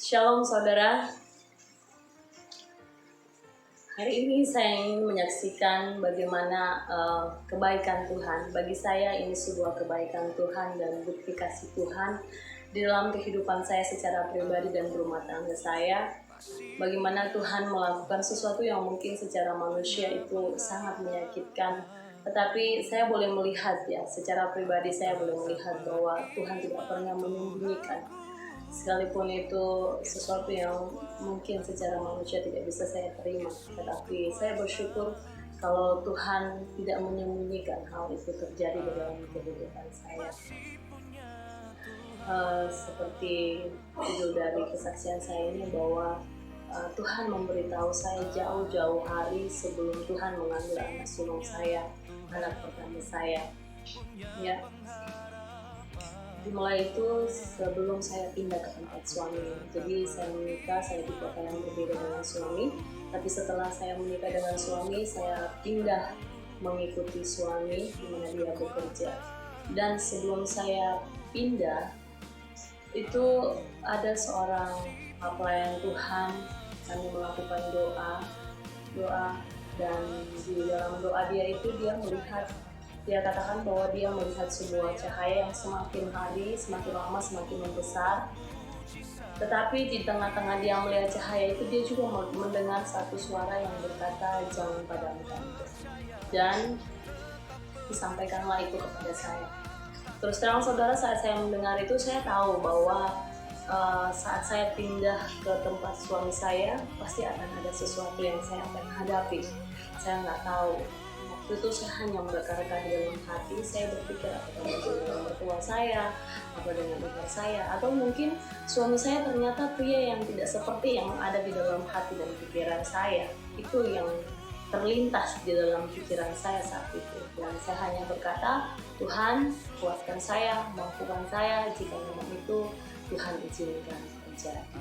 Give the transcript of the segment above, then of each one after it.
Shalom saudara, hari ini saya ingin menyaksikan bagaimana kebaikan Tuhan. Bagi saya ini sebuah kebaikan Tuhan dan bukti kasih Tuhan di dalam kehidupan saya secara pribadi dan berumah tangga saya. Bagaimana Tuhan melakukan sesuatu yang mungkin secara manusia itu sangat menyakitkan, tetapi saya boleh melihat ya, secara pribadi saya boleh melihat bahwa Tuhan tidak pernah menyembunyikan. Sekalipun itu sesuatu yang mungkin secara manusia tidak bisa saya terima, tetapi saya bersyukur kalau Tuhan tidak menyembunyikan hal itu terjadi dalam kehidupan saya. Seperti judul dari kesaksian saya ini bahwa Tuhan memberitahu saya jauh-jauh hari sebelum Tuhan mengambil anak sulung saya, anak pertama saya. Ya, dimulai itu sebelum saya pindah ke tempat suami. Jadi saya menikah, saya di kota yang berbeda dengan suami. Tapi setelah saya menikah dengan suami, saya pindah mengikuti suami di mana dia bekerja. Dan sebelum saya pindah, itu ada seorang pelayan Tuhan, kami melakukan doa, dan di dalam doa dia itu dia katakan bahwa dia melihat sebuah cahaya yang semakin hari, semakin lama semakin membesar. Tetapi di tengah-tengah dia melihat cahaya itu, dia juga mendengar satu suara yang berkata, "Jangan padamkan itu." Dan disampaikanlah itu kepada saya. Terus terang saudara, saat saya mendengar itu, saya tahu bahwa saat saya pindah ke tempat suami saya, pasti akan ada sesuatu yang saya akan hadapi. Saya nggak tahu. Itu saya hanya berkata di dalam hati, saya berpikir apakah dengan mertua saya, apa dengan ibu saya, atau mungkin suami saya ternyata pria yang tidak seperti yang ada di dalam hati dan pikiran saya. Itu yang terlintas di dalam pikiran saya saat itu. Dan saya hanya berkata, Tuhan kuatkan saya, mampukan saya, jika memang itu Tuhan izinkan terjadi.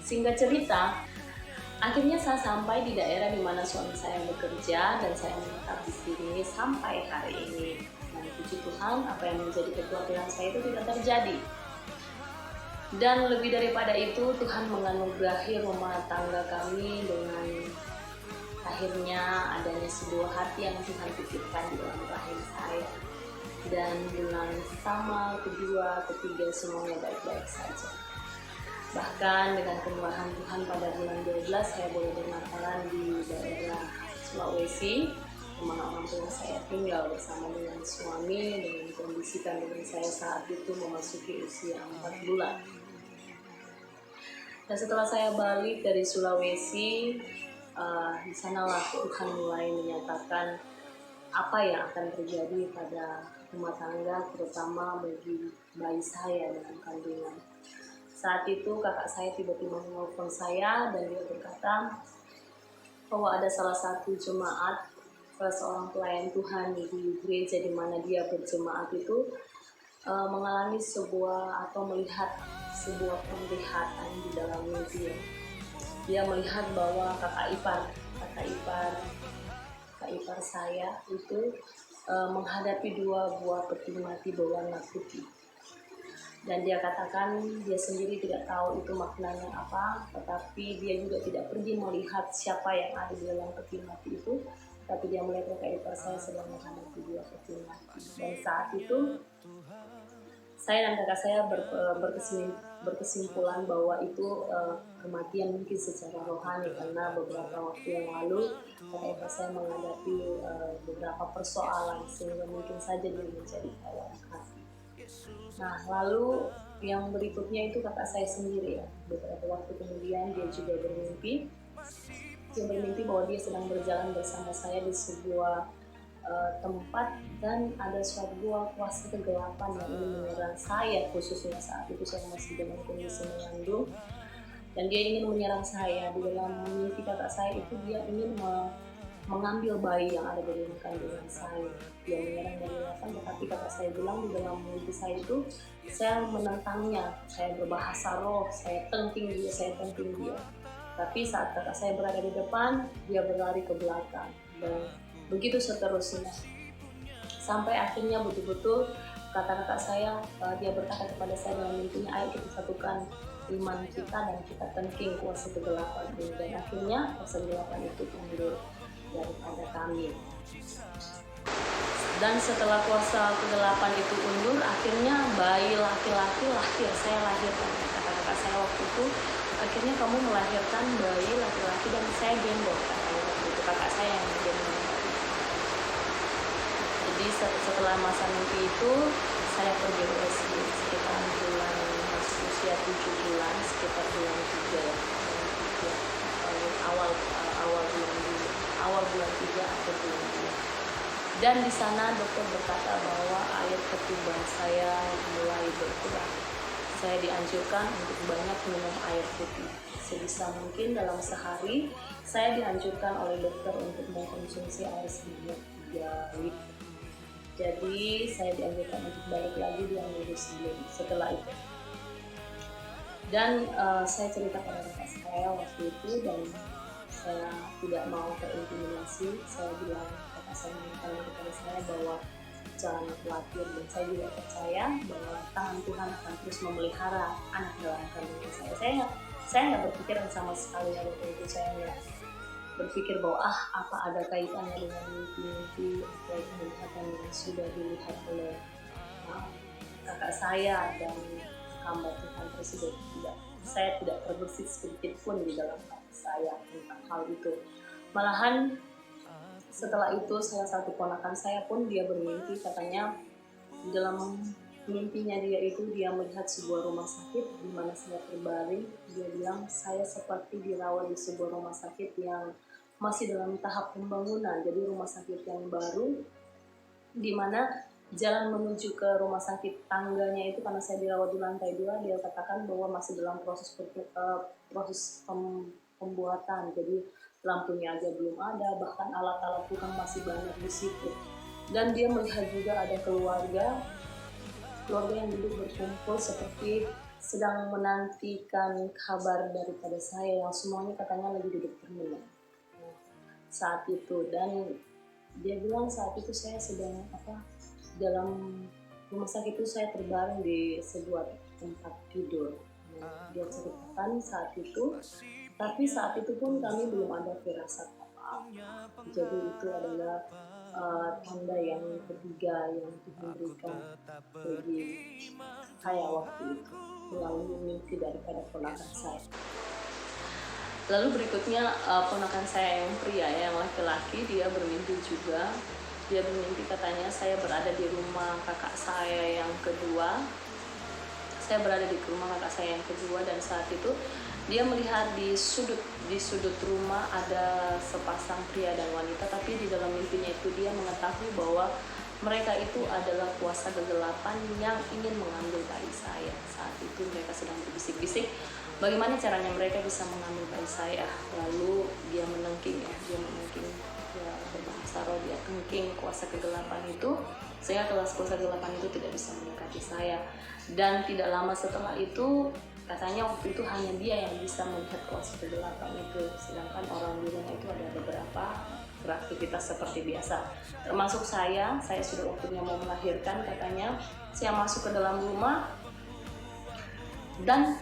Singkat cerita, akhirnya saya sampai di daerah di mana suami saya bekerja dan saya menetap di sini sampai hari ini. Dan puji Tuhan, apa yang menjadi kekhawatiran saya itu tidak terjadi. Dan lebih daripada itu, Tuhan menganugerahi rumah tangga kami dengan akhirnya adanya sebuah hati yang Tuhan titipkan di dalam rahim saya. Dan bulan pertama, kedua, ketiga semuanya baik-baik saja. Bahkan dengan kemurahan Tuhan pada bulan 12 saya boleh bernatalan di daerah Sulawesi, di mana orang tua saya tinggal bersama dengan suami dengan kondisi kandungan saya saat itu memasuki usia 4 bulan. Dan setelah saya balik dari Sulawesi, di sanalah Tuhan mulai menyatakan apa yang akan terjadi pada rumah tangga, terutama bagi bayi saya dalam kandungan. Saat itu kakak saya tiba-tiba menelpon saya dan dia berkata bahwa ada salah satu jemaat, seorang pelayan Tuhan di gereja di mana dia berjemaat itu mengalami sebuah atau melihat sebuah penglihatan di dalam mimpi. Dia melihat bahwa kakak ipar saya itu menghadapi 2 buah peti mati berwarna putih. Dan dia katakan dia sendiri tidak tahu itu maknanya apa, tetapi dia juga tidak pergi melihat siapa yang ada di dalam peti mati itu, tapi dia melihat kakak ipar saya sedang menghadapi 2 peti mati. Dan saat itu saya dan kakak saya berkesimpulan bahwa itu kematian mungkin secara rohani, karena beberapa waktu yang lalu kakak ipar saya menghadapi beberapa persoalan sehingga mungkin saja dia menjadi kawan hati. Nah, lalu yang berikutnya itu kakak saya sendiri ya. Beberapa waktu kemudian dia juga bermimpi. Dia bermimpi bahwa dia sedang berjalan bersama saya di sebuah tempat dan ada sebuah kuasa kegelapan yang ingin menyerang saya, khususnya saat itu saya masih dalam kondisi mengandung. Dan dia ingin menyerang saya. Di dalam mimpi kakak saya itu dia ingin mengambil bayi yang ada di dalam kandungan saya. Dia menyerang dari belakang, tetapi kakak saya bilang di dalam mimpi saya itu saya menentangnya, saya berbahasa roh, saya tengking dia. Tapi saat kakak saya berada di depan, dia berlari ke belakang, dan begitu seterusnya. Sampai akhirnya betul-betul kata kakak saya, dia berkata kepada saya dalam mimpinya, ayo kita satukan iman kita dan kita tengking kuasa kegelapan ini, dan akhirnya kuasa kegelapan itu mundur daripada kami. Dan setelah kuasa kegelapan itu undur, akhirnya bayi laki-laki lahir, saya lahirkan. Kata-kata saya waktu itu, akhirnya kamu melahirkan bayi laki-laki dan saya gendong, katanya waktu itu kakak saya yang gendong. Jadi setelah masa mimpi itu saya pergi USG sekitar bulan, masuk usia 7 bulan, sekitar bulan 3 ya, awal bulan 3 atau bulan 2. Dan di sana dokter berkata bahwa air ketuban saya mulai berkurang. Saya dianjurkan untuk banyak minum air putih. Sebisa mungkin dalam sehari saya dianjurkan oleh dokter untuk mengkonsumsi air sebanyak 3 liter. Jadi saya dianjurkan untuk balik lagi 2 minggu setelah itu. Dan saya cerita pada kakak saya waktu itu, dan saya tidak mau terintimidasi. Saya bilang, kakak saya mengatakan kepada saya bahwa jangan khawatir, dan saya juga percaya bahwa tangan Tuhan akan terus memelihara anak dalam kandungan saya. Saya nggak berpikiran sama sekali waktu itu, saya nggak berpikir bahwa apa ada kaitannya dengan mimpi-mimpi atau penglihatan yang sudah dilihat oleh kakak saya dan hamba Tuhan tersebut. Saya tidak terbesit sedikit pun di dalam hati saya tentang hal itu. Malahan setelah itu salah satu ponakan saya pun dia bermimpi, katanya di dalam mimpinya dia melihat sebuah rumah sakit di mana saya terbaring. Dia bilang saya seperti dirawat di sebuah rumah sakit yang masih dalam tahap pembangunan, jadi rumah sakit yang baru, di mana jalan menuju ke rumah sakit, tangganya itu karena saya dirawat di lantai 2, dia katakan bahwa masih dalam proses pembuatan, jadi lampunya aja belum ada, bahkan alat-alat tukang masih banyak di situ. Dan dia melihat juga ada keluarga yang duduk berkumpul seperti sedang menantikan kabar daripada saya, yang semuanya katanya lagi duduk termenung saat itu. Dan dia bilang saat itu saya sedang dalam rumah sakit itu saya terbaring di sebuah tempat tidur. Dia ceritakan saat itu, tapi saat itu pun kami belum ada firasat apa-apa. Jadi itu adalah tanda yang ketiga yang Tuhan berikan bagi saya waktu itu melalui mimpi daripada ponakan saya. Lalu berikutnya ponakan saya yang pria, yang laki-laki, dia bermimpi juga. Dia bermimpi katanya saya berada di rumah kakak saya yang kedua. Saya berada di rumah kakak saya yang kedua, dan saat itu dia melihat di sudut rumah ada sepasang pria dan wanita, tapi di dalam mimpinya itu dia mengetahui bahwa mereka itu adalah kuasa kegelapan yang ingin mengambil bayi saya. Saat itu mereka sedang berbisik-bisik bagaimana caranya mereka bisa mengambil bayi saya. Lalu dia menengking berbahasa roh, dia tengking kuasa kegelapan itu, sehingga kuasa kegelapan itu tidak bisa mendekati saya. Dan tidak lama setelah itu, katanya waktu itu hanya dia yang bisa melihat kuasa kegelapan itu, sedangkan orang di rumah itu ada beberapa beraktivitas seperti biasa, termasuk saya sudah waktunya mau melahirkan. Katanya saya masuk ke dalam rumah, dan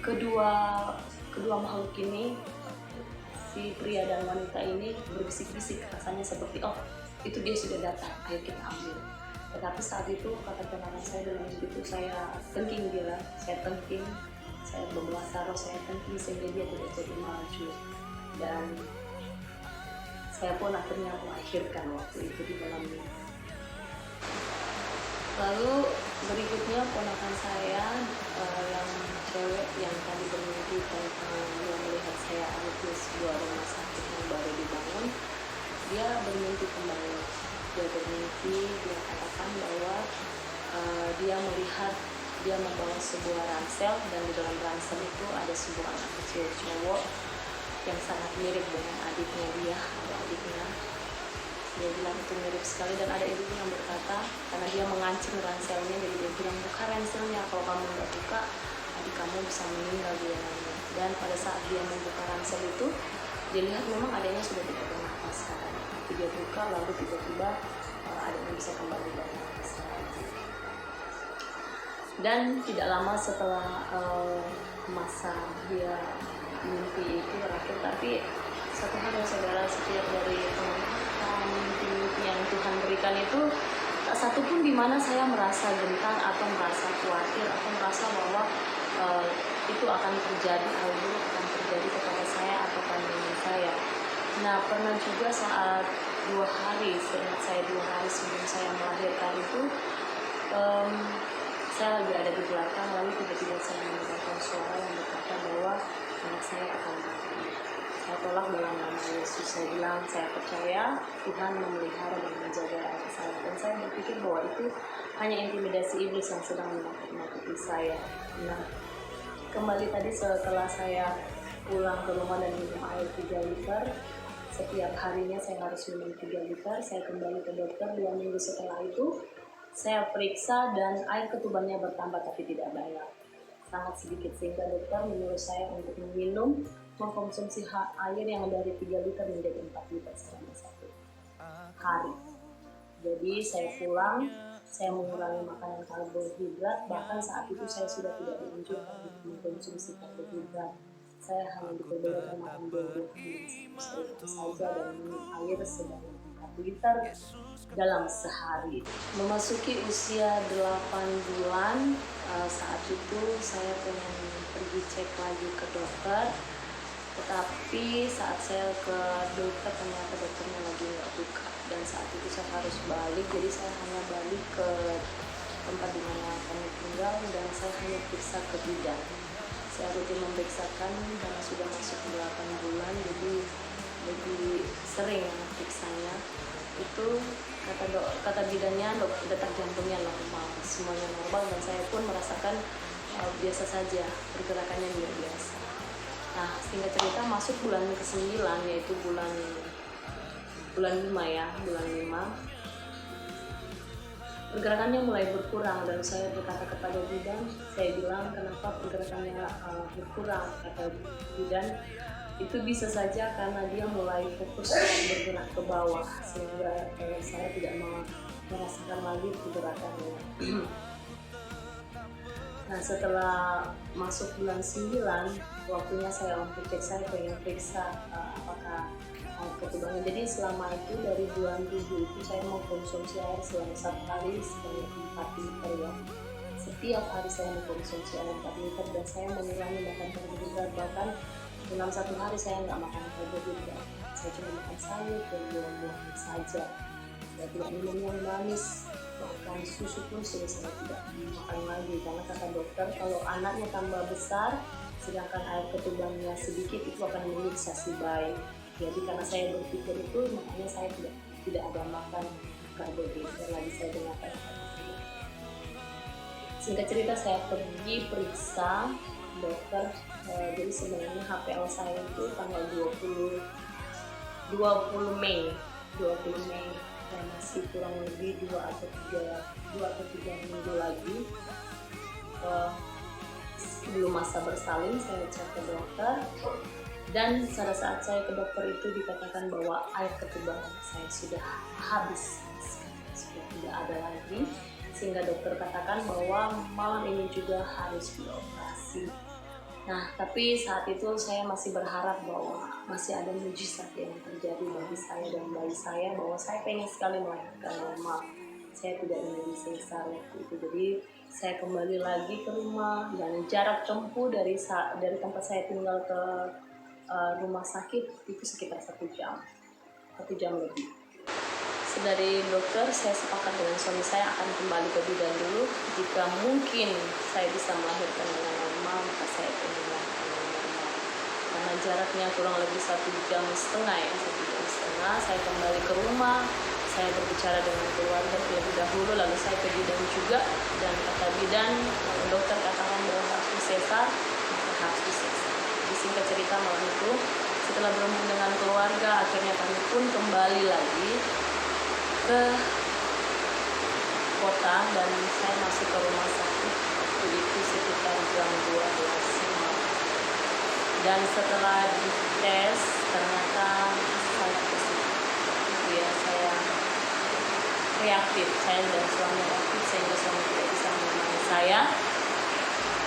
kedua makhluk ini, si pria dan wanita ini berbisik-bisik, rasanya seperti itu dia sudah datang, ayo kita ambil. Tetapi saat itu kata ponakan saya dalam itu, saya tengking dia, saya berbahasa roh, saya tengking sehingga dia tidak jadi maju. Dan saya pun akhirnya melahirkan waktu itu di dalamnya. Lalu berikutnya ponakan saya yang cewek yang tadi bermimpi tentang dia melihat saya ada di sebuah rumah sakit yang baru dibangun, dia bermimpi kembali. Dia bermimpi, dia katakan bahwa dia melihat dia membawa sebuah ransel, dan di dalam ransel itu ada sebuah anak kecil cowok yang sangat mirip dengan adiknya dia, ada adiknya. Dia bilang itu mirip sekali, dan ada ibunya yang berkata, karena dia mengancing ranselnya, jadi dia bilang buka ranselnya, kalau kamu nggak buka adik kamu bisa meninggal di dalamnya. Dan pada saat dia membuka ransel itu, dia lihat memang adiknya sudah tidak bernafas katanya. Dia buka, lalu tiba-tiba adiknya bisa kembali bernafas. Dan tidak lama setelah masa dia mimpi itu berakhir, tapi satu hal yang saudara, setiap dari penglihatan mimpi yang Tuhan berikan itu tak satu pun di mana saya merasa gentar atau merasa khawatir atau merasa bahwa itu akan terjadi, hal buruk akan terjadi kepada saya atau kandungan saya. Nah, pernah juga saat 2 hari, seingat saya 2 hari sebelum saya melahirkan itu, saya lagi ada di belakang, lalu tiba-tiba saya mendengarkan suara yang berkata bahwa anak saya akan mati. Saya tolak dalam nama Yesus. Saya bilang saya percaya Tuhan memelihara dan menjaga anak saya, dan saya berpikir bahwa itu hanya intimidasi iblis yang sedang menakut-nakuti saya. Nah, kembali tadi setelah saya pulang ke rumah dan minum air 3 liter, setiap harinya saya harus minum 3 liter. Saya kembali ke dokter 2 minggu setelah itu. Saya periksa dan air ketubannya bertambah tapi tidak banyak, sangat sedikit, sehingga dokter menyuruh saya untuk mengkonsumsi air yang dari 3 liter menjadi 4 liter selama 1 hari. Jadi saya pulang, saya mengurangi makanan karbohidrat, bahkan saat itu saya sudah tidak dianjurkan untuk mengkonsumsi karbohidrat. Saya hanya diperbolehkan makan buah-buahan saja dan minum air sebanyak 4 liter dalam sehari. Memasuki usia 8 bulan, saat itu saya pengen pergi cek lagi ke dokter, tetapi saat saya ke dokter ternyata dokternya lagi nggak buka, dan saat itu saya harus balik. Jadi saya hanya balik ke tempat di mana kami tinggal dan saya hanya periksa ke bidan. Saya rutin memeriksakan karena sudah masuk 8 bulan, jadi lebih sering periksanya. Itu kata bidannya detak jantungnya normal, semuanya normal, dan saya pun merasakan biasa saja, pergerakannya biasa. Nah, singkat cerita masuk bulan ke-9, yaitu bulan 5 ya, bulan 5. Pergerakannya mulai berkurang dan saya berkata kepada bidan, saya bilang kenapa pergerakannya berkurang, kata bidan. Itu bisa saja karena dia mulai fokus bergerak ke bawah, sehingga saya tidak merasakan lagi pergerakannya. Nah, setelah masuk bulan 9, waktunya saya untuk cek, saya pengen periksa apakah ketubangan. Jadi selama itu dari bulan 7 itu saya mau konsumsi air selama 1 hari sebanyak 4 liter ya. Setiap hari saya mengkonsumsi air 4 liter dan saya mengurangi makan karbohidrat, bahkan dalam 1 hari saya nggak makan karbohidrat, saya cuma makan sayur dan buah-buahan saja. Saya tidak minum yang manis, bahkan susu pun sudah saya tidak makan lagi, karena kata dokter kalau anaknya tambah besar sedangkan air ketubannya sedikit itu akan menyiksa si bayi. Jadi karena saya berpikir itu, makanya saya tidak ada makan karbohidrat lagi, saya dengarkan. Singkat cerita saya pergi periksa dokter. Jadi sebenarnya HPL saya itu tanggal 20 Mei, dan masih kurang lebih 2 atau 3 minggu lagi sebelum masa bersalin. Saya cek ke dokter, dan pada saat saya ke dokter itu dikatakan bahwa air ketuban saya sudah habis, sudah tidak ada lagi, sehingga dokter katakan bahwa malam ini juga harus dioperasi. Nah, tapi saat itu saya masih berharap bahwa masih ada mujizat yang terjadi bagi saya dan bayi saya, bahwa saya pengen sekali melahirkan normal. Saya tidak ingin disesar waktu itu. Jadi saya kembali lagi ke rumah, dan jarak tempuh dari tempat saya tinggal ke rumah sakit itu sekitar 1 jam lebih. Dari dokter saya sepakat dengan suami saya akan kembali ke bidan dulu. Jika mungkin saya bisa melahirkan dengan normal, maka saya akan melahirkan dengan normal. Karena jaraknya kurang lebih 1,5 jam ya, 1,5 jam. Saya kembali ke rumah, saya berbicara dengan keluarga terlebih dahulu, lalu saya ke bidan juga, dan kata bidan, kalau dokter katakan bahwa harus disesar, maka harus disesar. Di singkat cerita malam itu, setelah berunding dengan keluarga, akhirnya kami pun kembali lagi ke kota, dan saya masuk ke rumah sakit waktu itu sekitar jam 12 malam. Dan setelah dites ternyata saya positif. Ya, saya reaktif, saya dan suami reaktif, sehingga suami tidak bisa menemani saya.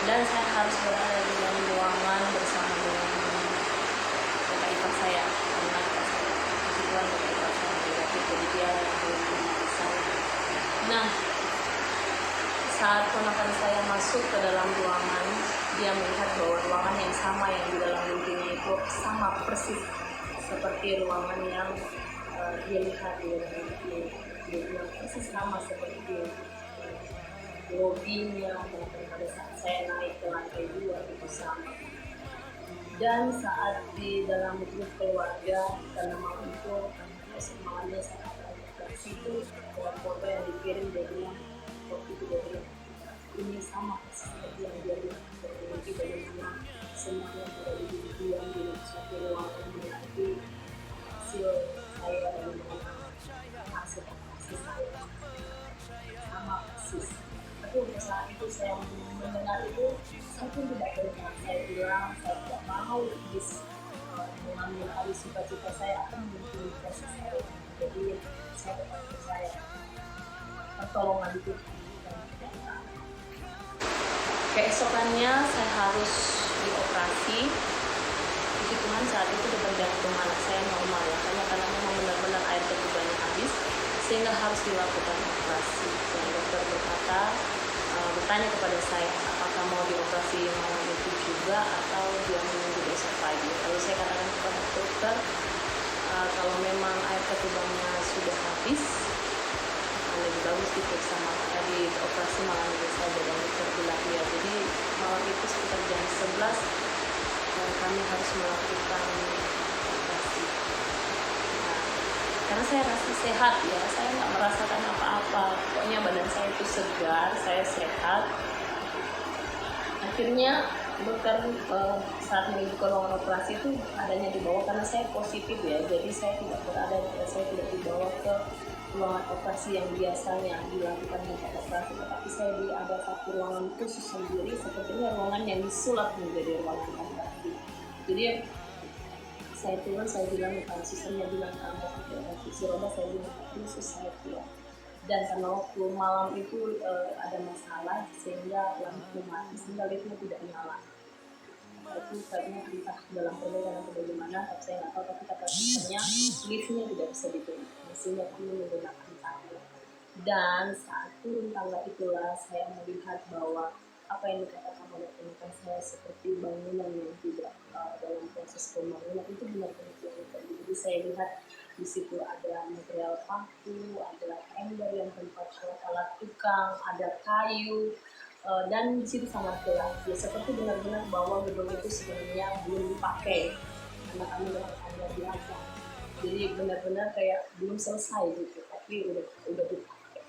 dan saya harus berada di dalam ruangan bersama dengan kakak ipar saya karena kakak saya kebetulan kakak ipar saya negatif, jadi dia yang melindungi saya. Nah, saat ponakan saya masuk ke dalam ruangan, dia melihat bahwa ruangan yang sama yang di dalam mimpinya itu sama persis seperti ruangan yang dia lihat di dalam mimpi. Dia bilang persis sama seperti lobinya pada saat saya naik ke lantai 2 itu sama. Dan saat di dalam grup keluarga karena malam itu semuanya saya akan ke situ, foto yang dikirim dia bilang waktu itu dia bilang ini sama seperti yang dia lihat bermimpi, bagaimana semuanya berada di diam di suatu ruangan menanti hasil saya dan hasil saya sama persis. Tapi untuk saat itu saya mendengar itu, saya pun tidak berani. Saya bilang saya tidak mau mengambil alih sukacita saya akan mengikuti proses saya. Jadi saya tetap percaya pertolongan itu. Keesokannya saya harus dioperasi. Puji Tuhan saat itu debar jantung anak saya normal ya, karena memang benar-benar air ketubannya habis sehingga harus dilakukan operasi. Dan dokter bertanya kepada saya apakah mau dioperasi malam itu juga atau dia menunggu besok pagi. Lalu saya katakan kepada dokter, kalau memang air ketubangnya sudah habis, lebih bagus diperiksa di operasi malam itu saja. Dan dokter bilang ya, jadi malam itu sekitar jam 11 dan kami harus melakukan operasi. Karena saya rasa sehat ya, saya nggak merasakan apa-apa, pokoknya badan saya itu segar, saya sehat. Akhirnya dokter saat menuju ke ruangan operasi itu adanya dibawa karena saya positif ya, jadi saya tidak dibawa ke ruangan operasi yang biasanya dilakukan untuk operasi, tetapi saya ada satu ruangan khusus sendiri, sepertinya ruangan yang disulap menjadi ruangan operasi. Jadi saya turun, saya bilang susternya bilang kursi roda, saya bilang khusus saya keluar. Dan karena waktu malam itu ada masalah sehingga lampu mati, sehingga liftnya tidak nyala. Itu kayaknya entah dalam perjalanan atau bagaimana, tapi saya nggak tahu. Tapi kata susternya liftnya tidak bisa ditutup, sehingga kami menggunakan tangga. Dan saat turun tangga itulah saya melihat bahwa apa yang dikatakan oleh teman saya seperti bangunan yang tidak dalam proses pembangunan itu benar-benar terjadi. Jadi saya lihat di situ ada material paku, ada ember yang tempat alat tukang, ada kayu, dan di situ sangat gelap. Ya seperti benar-benar bahwa gedung itu sebenarnya belum dipakai karena kami dengan tangga biasa. Jadi benar-benar kayak belum selesai gitu, tapi udah dipakai.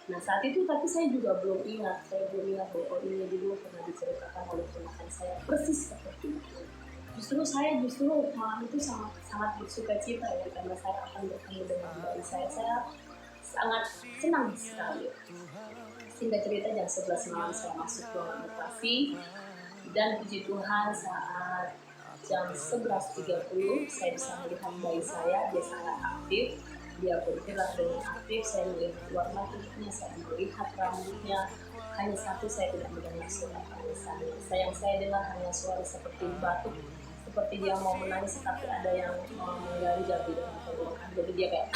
Nah saat itu tapi saya juga belum ingat bahwa ini dulu pernah diceritakan oleh teman saya persis seperti itu. Saya malam itu sangat bersuka cita ya, karena saya akan bertemu dengan bayi saya. Saya sangat senang sekali. Sehingga cerita jam 11 malam saya masuk ruangan operasi, dan puji Tuhan saat jam 11.30 saya bisa melihat bayi saya, dia sangat aktif. Dia bergerak dengan aktif, saya melihat warna kulitnya, saya melihat rambutnya. Hanya satu, saya tidak mendengar suara tangisannya. Yang saya dengar hanya suara seperti batuk, seperti dia mau menangis tapi ada yang mengganjal di dalam tenggorokan. Jadi dia kayak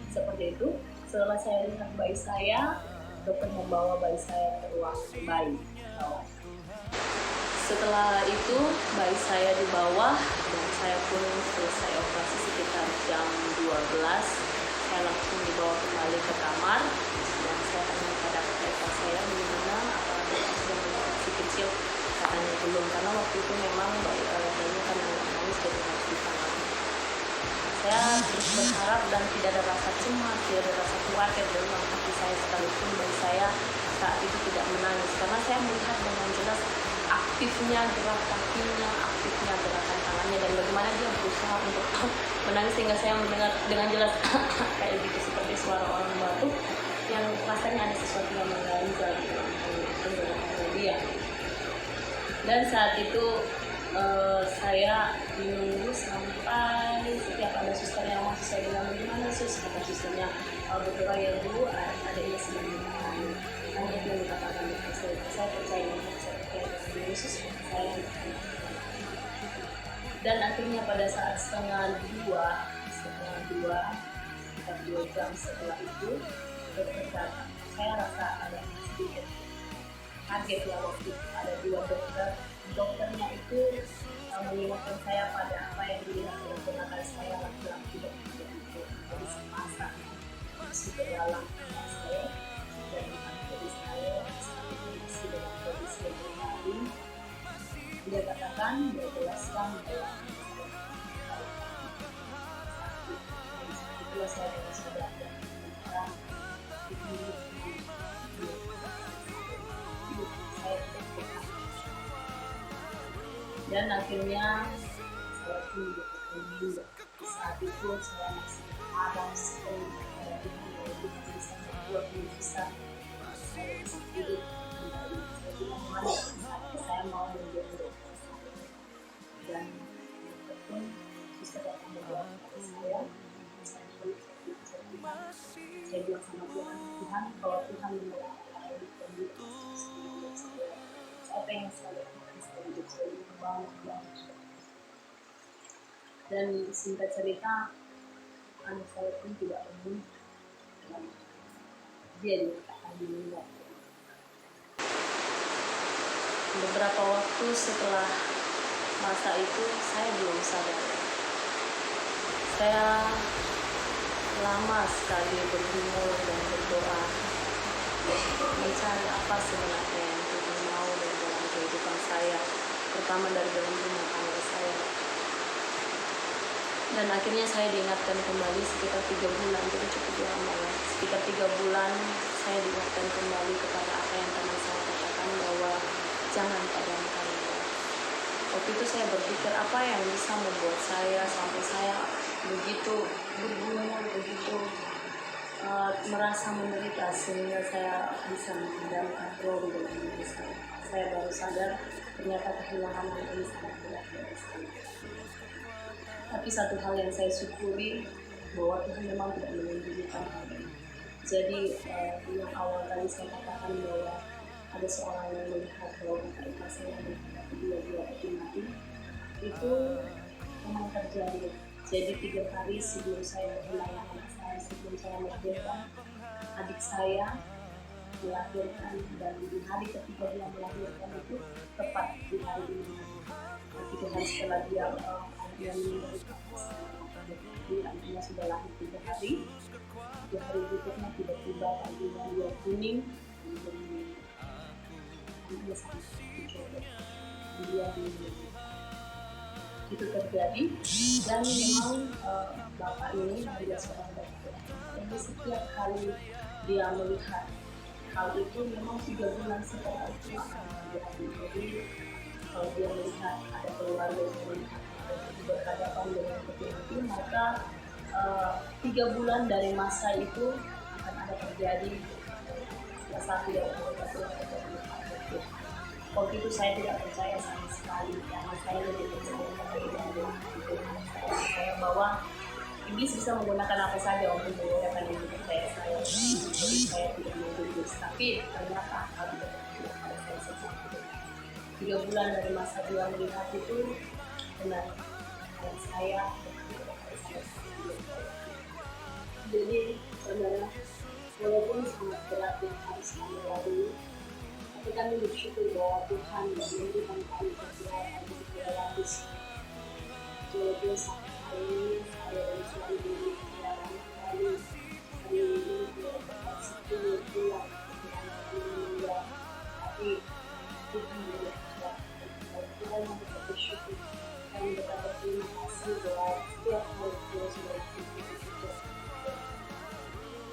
seperti itu. Setelah saya lihat bayi saya, dokter membawa bayi saya ke ruang bayi. Setelah itu bayi saya dibawa dan saya pun selesai operasi sekitar jam 12. Saya langsung dibawa kembali ke kamar dan saya tanya kepada kakak saya bagaimana, apakah sudah mengoperasi kecil. Katanya belum, karena waktu itu memang bayinya karena nangis jadi harus ditangani. Saya terus berharap dan tidak ada rasa cemas, tidak ada rasa khawatir dalam hati saya sekalipun bayi saya saat itu tidak menangis, karena saya melihat dengan jelas aktifnya gerak kakinya, aktifnya gerakan tangannya, dan bagaimana dia berusaha untuk menangis sehingga saya mendengar dengan jelas kayak gitu, seperti suara orang batuk yang rasanya ada sesuatu yang mengganjal di dalam tenggorokan dia. Dan saat itu saya menunggu sampai setiap ada suster yang masuk, saya bilang bagaimana sus, kata susternya betul ya bu, adanya sedang menangis. hanya itu yang dikatakan dokter saya percaya dengan saya percaya dengan Yesus saya dikatakan. Dan akhirnya pada saat setengah dua sekitar 2 jam setelah itu dokter datang. Saya rasa agak sedikit kaget ya waktu itu ada 2 dokternya itu mengingatkan saya pada apa yang dilihat oleh ponakan saya laki-laki dokter itu. Jadi sepasang masuk ke dalam kamar saya dan jadi saya saat itu masih dalam kondisi yang berbaring. Dia katakan, dia jelaskan bahwa itulah saya yang sadar dan kita dan akhirnya saya pun meninggal. Saat itu saya masih ada sekali pada Tuhan bahwa Tuhan bisa membuat mujizat saya bisa hidup kembali. Saya bilang mana saya mau menjadi dokter dan dokter pun bisa datang membuat saya perlu saya bilang sama Tuhan kalau Tuhan membuat saya hidup kembali saya pengen sekali hidup saya banget. Dan singkat cerita anak saya pun tidak umum dan dia dikatakan meninggal. Beberapa waktu setelah masa itu saya belum sadar. Saya lama sekali bergumul dan berdoa mencari apa sebenarnya yang Tuhan mau dalam kehidupan saya, pertama dari dalam rumah tangga saya. Dan akhirnya saya diingatkan kembali sekitar 3 bulan, jadi cukup lama ya. Sekitar 3 bulan saya diingatkan kembali kepada apa yang teman saya katakan bahwa jangan padamkan ya. Waktu itu saya berpikir apa yang bisa membuat saya sampai saya begitu bergumul, begitu merasa menderita sehingga saya bisa memendamkan roh dalam diri saya. Saya baru sadar ternyata kehilangan ini sangat berat bagi saya. Tapi satu hal yang saya syukuri bahwa Tuhan memang tidak menunjukkan hal ini. Jadi yang awal tadi saya katakan bahwa ada seorang yang melihat bahwa ketika saya melihat kedua-dua itu mati, itu memang terjadi. Jadi 3 hari sebelum saya kehilangan anak saya, sebelum saya melahirkan adik saya dilahirkan, dan di hari ketiga dia melahirkan itu tepat di hari ini. 3 hari setelah dia meninggal, jadi anaknya sudah lahir 3 hari. 3 hari berikutnya tiba-tiba anaknya dia kuning dan anaknya sangat dicoba dia itu terjadi. Dan memang bapak ini adalah seorang dokter. Jadi setiap kali dia melihat hal itu memang 3 bulan setelah itu akan terjadi. Jadi kalau dia melihat ada keluarga yang melihat berhadapan dengan seperti maka 3 bulan dari masa itu akan ada terjadi salah satu dari mereka terjadi. Waktu itu saya tidak percaya sama sekali karena saya lebih percaya pada saya bahwa iblis bisa menggunakan apa saja untuk menggunakan diri percaya saya. Jadi saya tidak menjadi, tapi ternyata hal itu tidak pada saya sesuatu. 3 bulan dari masa dia melihat itu benar dan saya jadi saudara, walaupun sangat berat yang harus kami lalui, tapi kami bersyukur bahwa Tuhan memberikan kami kekuatan untuk berlapis. Walaupun sampai hari ini saya dan suami diri berjalan kembali hari ini berdapat 10 bulan dengan kami meninggal, tapi Tuhan berkata Tuhan yang bersyukur dan berkata terima kasih bahwa setiap hari Tuhan sudah bersyukur.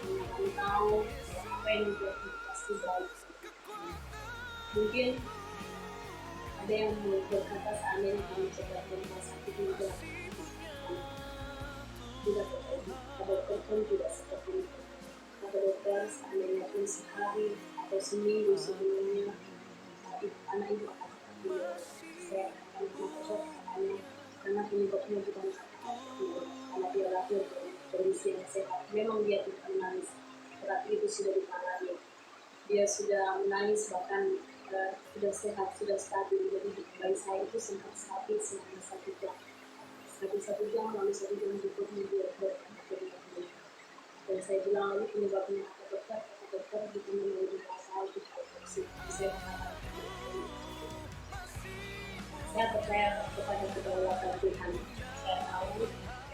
Kami tahu apa yang membuat kita pasti baik. Mungkin ada yang berkata seandainya kami coba rumah sakit tidak terjadi. Kata dokter pun tidak seperti itu. Kata dokter seandainya pun sehari atau seminggu sebelumnya anak ibu akan saya akan mencoba karena penyebabnya bukan karena dia lahir dalam kondisi yang sehat. Memang dia tidak menangis, tetapi itu sudah ditangani. Dia dia sudah menangis, bahkan sudah sehat, sudah stabil. Jadi bayi saya itu sempat sakit selama 1 jam. Satu jam, lalu 1 jam berikutnya dia berkembang. Dan saya bilang, lalu penyebabnya apa dokter? Kata dokter, itu menurut saya itu hipotensi. Saya berkata, saya percaya kepada kedaulatan Tuhan. Saya tahu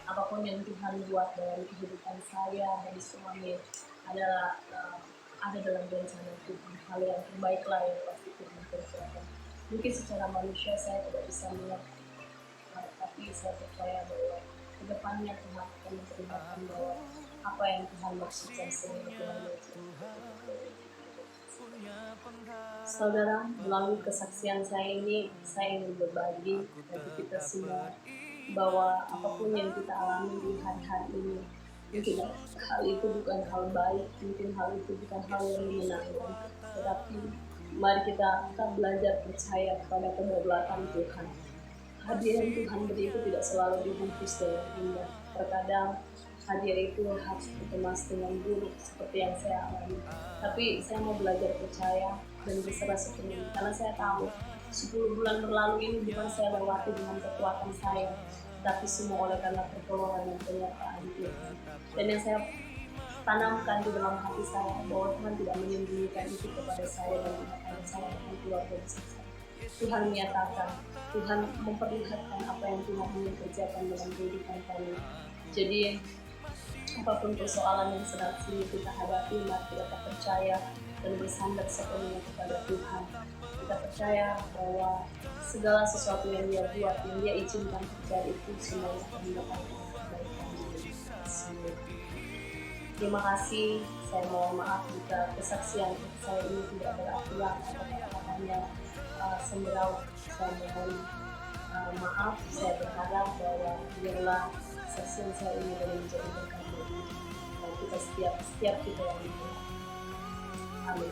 apapun yang Tuhan buat dalam kehidupan saya dan suami adalah ada dalam rencana Tuhan. Hal yang terbaiklah yang pasti Tuhan kerjakan. Mungkin secara manusia saya tidak bisa mengerti, tapi saya percaya bahwa kedepannya Tuhan akan memperlihatkan bahwa apa yang Tuhan maksudkan sebenarnya. Saudara, melalui kesaksian saya ini, saya ingin berbagi bagi kita semua bahwa apapun yang kita alami di hari-hari ini, mungkin hal itu bukan hal baik, mungkin hal itu bukan hal yang menyenangkan, tetapi mari kita belajar percaya kepada kedaulatan Tuhan. Hadiah yang Tuhan beri itu tidak selalu dibungkus dengan indah. Terkadang hadiah itu harus dikemas dengan buruk seperti yang saya alami. Tapi saya mau belajar percaya dan berserah sepenuhnya, karena saya tahu 10 bulan berlalu ini bukan saya lewati dengan kekuatan saya, tapi semua oleh karena pertolongan dan penyertaan Tuhan. Dan yang saya tanamkan di dalam hati saya bahwa Tuhan tidak menyembunyikan itu kepada saya dan kepada saya dan keluarga besar saya. Tuhan menyatakan, Tuhan memperlihatkan apa yang Tuhan ingin kerjakan dalam kehidupan kami. Jadi apapun persoalan yang sedang kita hadapi, mari kita percaya dan bersandar sepenuhnya kepada Tuhan. Kita percaya bahwa segala sesuatu yang Dia buat, yang Dia izinkan terjadi itu semuanya akan mendapatkan kebaikan dari semua. Terima kasih. Saya mohon maaf jika kesaksian saya ini tidak berakhlak atau kata-katanya semberau. Saya mohon maaf. Saya berharap bahwa biarlah kesaksian saya ini boleh menjadi berkat bagi kita setiap kita yang Amin.